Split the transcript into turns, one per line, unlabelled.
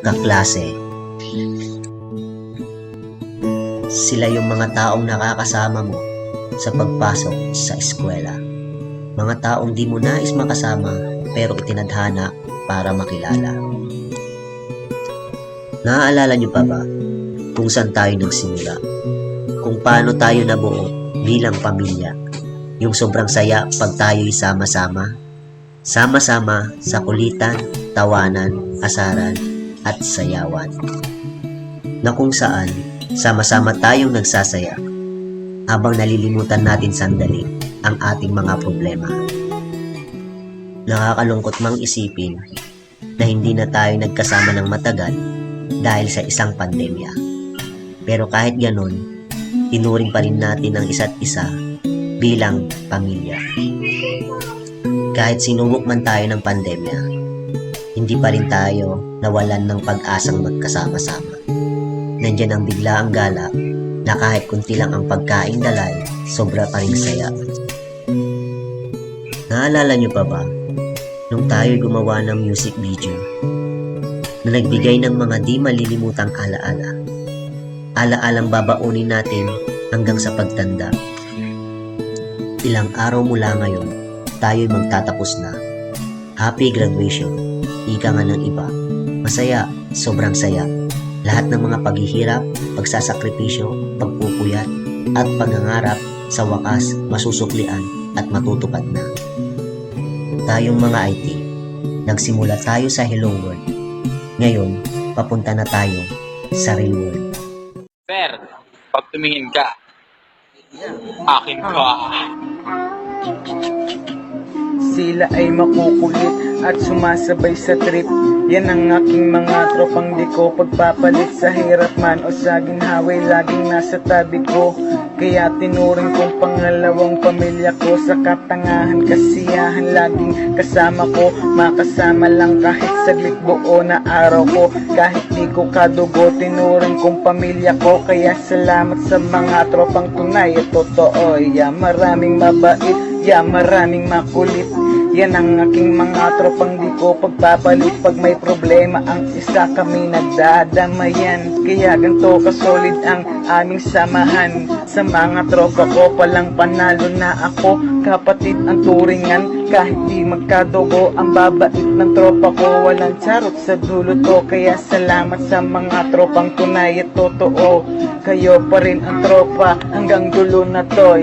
kaklase. Sila yung mga taong nakakasama mo sa pagpasok sa eskwela. Mga taong di mo nais makasama pero itinadhana para makilala. Naaalala niyo pa ba kung saan tayo nagsimula? Kung paano tayo nabuo bilang pamilya? Yung sobrang saya pag tayo'y sama-sama? Sama-sama sa kulitan, tawanan, asaran, at sayawan. Na kung saan, sama-sama tayong nagsasaya habang nalilimutan natin sandali ang ating mga problema. Nakakalungkot mang isipin na hindi na tayo nagkasama ng matagal dahil sa isang pandemya. Pero kahit ganon, tinuring pa rin natin ang isa't isa bilang pamilya. Kahit sinubok man tayo ng pandemya, hindi pa rin tayo nawalan ng pag-asang magkasama-sama. Nandiyan ang biglaang gala na kahit kunti lang ang pagkain dalay, sobra pa rin saya. Naalala niyo pa ba nung tayo gumawa ng music video na nagbigay ng mga di malilimutang alaala? Alaalang babaunin natin hanggang sa pagtanda. Ilang araw mula ngayon, tayo'y magtatapos na. Happy graduation, ika nga ng iba. Masaya, sobrang saya. Lahat ng mga paghihirap, pagsasakripisyo, pagpupuyat, at pangangarap sa wakas masusuklian at matutupad na. Tayong mga IT, nagsimula tayo sa Hello World. Ngayon, papunta na tayo sa Real World.
Fer, pag tumingin ka, akin ka.
Sila ay makukulit at sumasabay sa trip. Yan ang aking mga tropang di ko pagpapalit. Sa hirap man o sa ginhaway, laging nasa tabi ko. Kaya tinuring kong pangalawang pamilya ko. Sa katangahan, kasiyahan, laging kasama ko. Makasama lang kahit saglit, buo na araw ko. Kahit di ko kadugo, tinuring kong pamilya ko. Kaya salamat sa mga tropang tunay at totoo. Maraming mabait, maraming makulit. Yan ang aking mga tropang di ko pagpapalit. Pag may problema ang isa, kami nagdadamayan. Kaya ganito kasolid ang aming samahan. Sa mga tropa ko palang panalo na ako. Kapatid ang turingan, kahit di magkadugo. Ang babait ng tropa ko, walang charot sa dulo to. Kaya salamat sa mga tropang tunay at totoo. Kayo pa rin ang tropa hanggang dulo na to.